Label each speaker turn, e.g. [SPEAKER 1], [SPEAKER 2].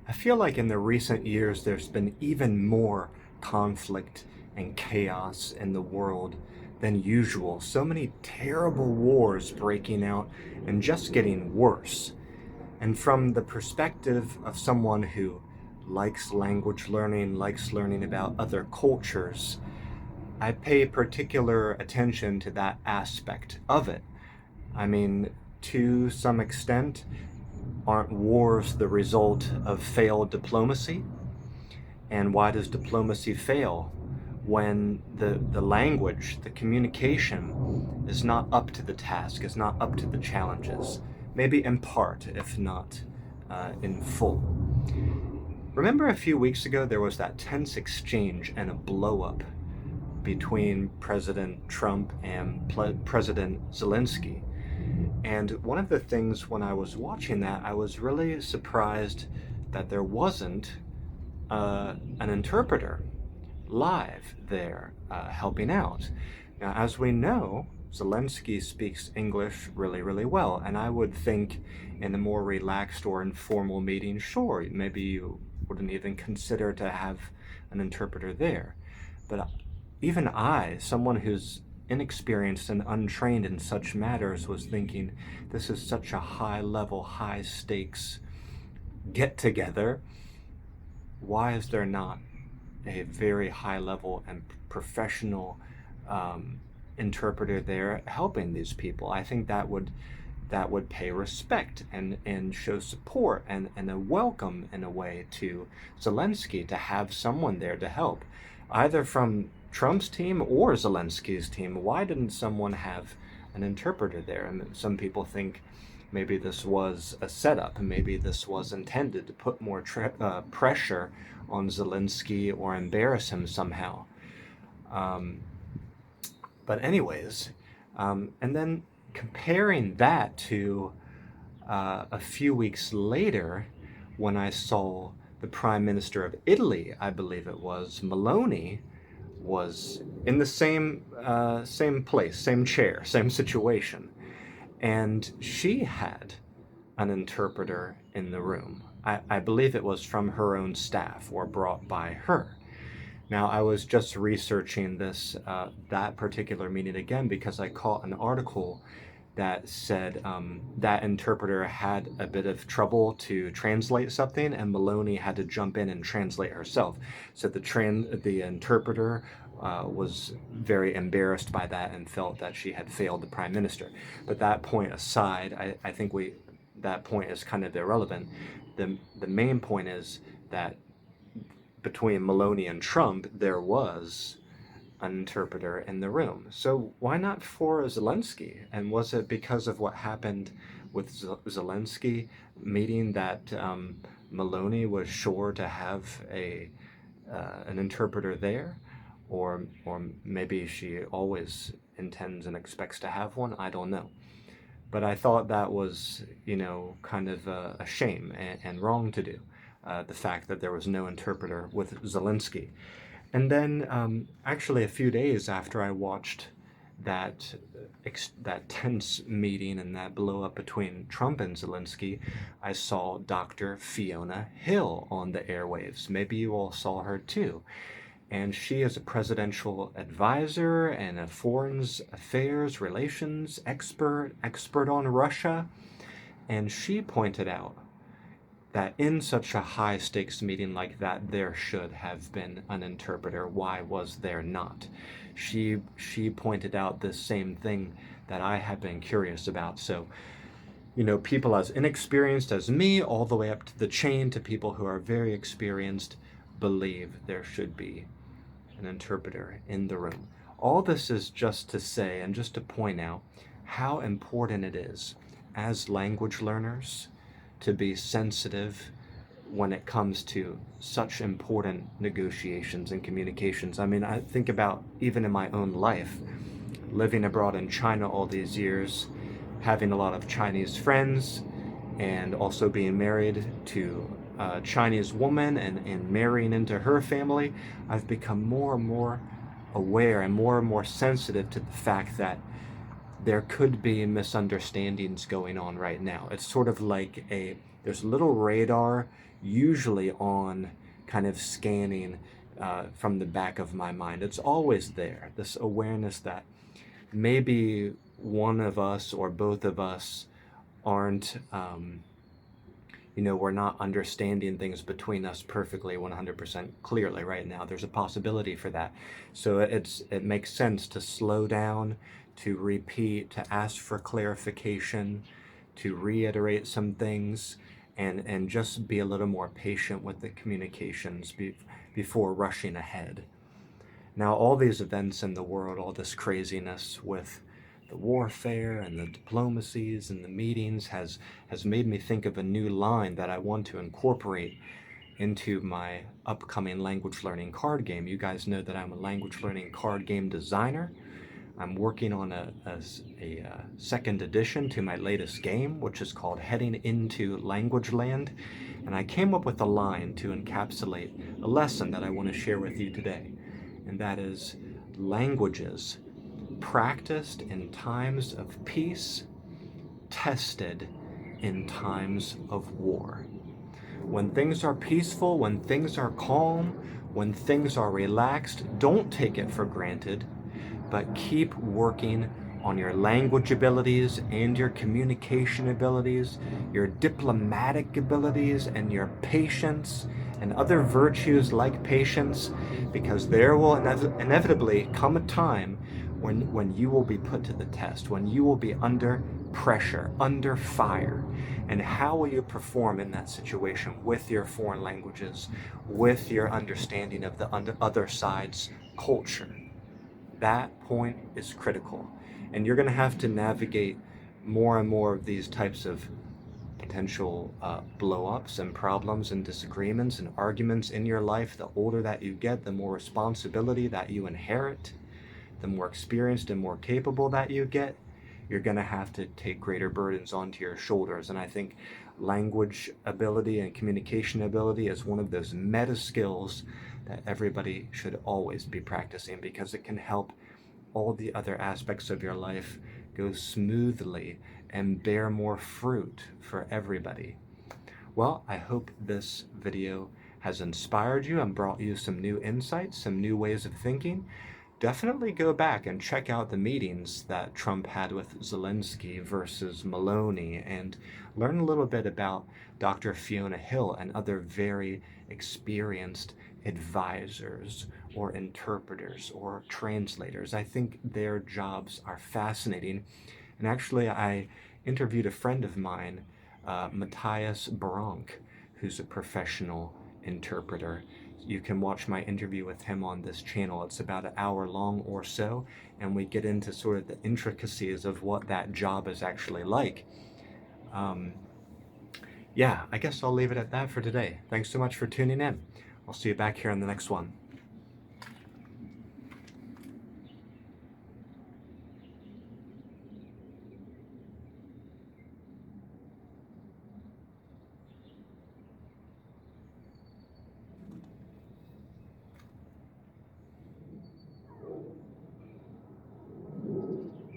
[SPEAKER 1] I feel like in the recent years there's been even more conflict and chaos in the world than usual. So many terrible wars breaking out and just getting worse. And from the perspective of someone who likes language learning, likes learning about other cultures, I pay particular attention to that aspect of it. I mean, to some extent, aren't wars the result of failed diplomacy? And why does diplomacy fail? When the language, the communication is not up to the task, is not up to the challenges. Maybe in part, if not in full. Remember a few weeks ago there was that tense exchange and a blow up between President Trump and President Zelenskyy. And one of the things when I was watching that, I was really surprised that there wasn't an interpreter live there helping out. Now, as we know, Zelenskyy speaks English really, really well, and I would think in a more relaxed or informal meeting, sure, maybe you wouldn't even consider to have an interpreter there. But even I, someone who's inexperienced and untrained in such matters, was thinking this is such a high level, high stakes get together. Why is there not a very high level and professional interpreter there helping these people? I think that would pay respect and show support and a welcome in a way to Zelenskyy to have someone there to help, either from Trump's team or Zelenskyy's team. Why didn't someone have an interpreter there? And some people think maybe this was a setup, and maybe this was intended to put more pressure on Zelenskyy or embarrass him somehow. But anyways, and then comparing that to a few weeks later when I saw the Prime Minister of Italy, I believe it was, Meloni, was in the same place, same chair, same situation. And she had an interpreter in the room. I believe it was from her own staff or brought by her. Now, I was just researching that particular meeting again because I caught an article that said that interpreter had a bit of trouble to translate something, and Meloni had to jump in and translate herself. So the interpreter was very embarrassed by that and felt that she had failed the prime minister. But that point aside, I think that point is kind of irrelevant. The main point is that between Meloni and Trump, there was an interpreter in the room. So why not for Zelenskyy? And was it because of what happened with Zelenskyy meeting that Meloni was sure to have an interpreter there? Or maybe she always intends and expects to have one? I don't know. But I thought that was, kind of a shame and wrong to do. The fact that there was no interpreter with Zelenskyy. And then actually a few days after I watched that tense meeting and that blow up between Trump and Zelenskyy, I saw Dr. Fiona Hill on the airwaves. Maybe you all saw her too. And she is a presidential advisor and a foreign affairs relations expert on Russia. And she pointed out that in such a high stakes meeting like that, there should have been an interpreter. Why was there not? She pointed out this same thing that I had been curious about. So, people as inexperienced as me, all the way up to the chain to people who are very experienced, believe there should be an interpreter in the room. All this is just to say and just to point out how important it is as language learners to be sensitive when it comes to such important negotiations and communications. I mean, I think about even in my own life, living abroad in China all these years, having a lot of Chinese friends, and also being married to a Chinese woman and marrying into her family, I've become more and more aware and more sensitive to the fact that there could be misunderstandings going on right now. It's sort of like a There's a little radar usually on, kind of scanning from the back of my mind. It's always there, this awareness that maybe one of us or both of us aren't, we're not understanding things between us perfectly 100% clearly right now. There's a possibility for that. So it makes sense to slow down, to repeat, to ask for clarification, to reiterate some things, and just be a little more patient with the communications before rushing ahead. Now, all these events in the world, all this craziness with the warfare and the diplomacies and the meetings has made me think of a new line that I want to incorporate into my upcoming language learning card game. You guys know that I'm a language learning card game designer. I'm working on a second edition to my latest game, which is called Heading into Language Land. And I came up with a line to encapsulate a lesson that I want to share with you today. And that is, languages practiced in times of peace, tested in times of war. When things are peaceful, when things are calm, when things are relaxed, don't take it for granted, but keep working on your language abilities and your communication abilities, your diplomatic abilities and your patience and other virtues like patience, because there will inevitably come a time when you will be put to the test, when you will be under pressure, under fire. And how will you perform in that situation with your foreign languages, with your understanding of the other side's culture? That point is critical. And you're going to have to navigate more and more of these types of potential blow-ups and problems and disagreements and arguments in your life. The older that you get, the more responsibility that you inherit, the more experienced and more capable that you get. You're going to have to take greater burdens onto your shoulders. And I think language ability and communication ability is one of those meta skills that everybody should always be practicing, because it can help all the other aspects of your life go smoothly and bear more fruit for everybody. Well, I hope this video has inspired you and brought you some new insights, some new ways of thinking. Definitely go back and check out the meetings that Trump had with Zelenskyy versus Maloney, and learn a little bit about Dr. Fiona Hill and other very experienced advisors or interpreters or translators. I think their jobs are fascinating. And actually, I interviewed a friend of mine, Matthias Baronk, who's a professional interpreter. You can watch my interview with him on this channel. It's about an hour long or so, and we get into sort of the intricacies of what that job is actually like. Yeah, I guess I'll leave it at that for today. Thanks so much for tuning in. I'll see you back here on the next one.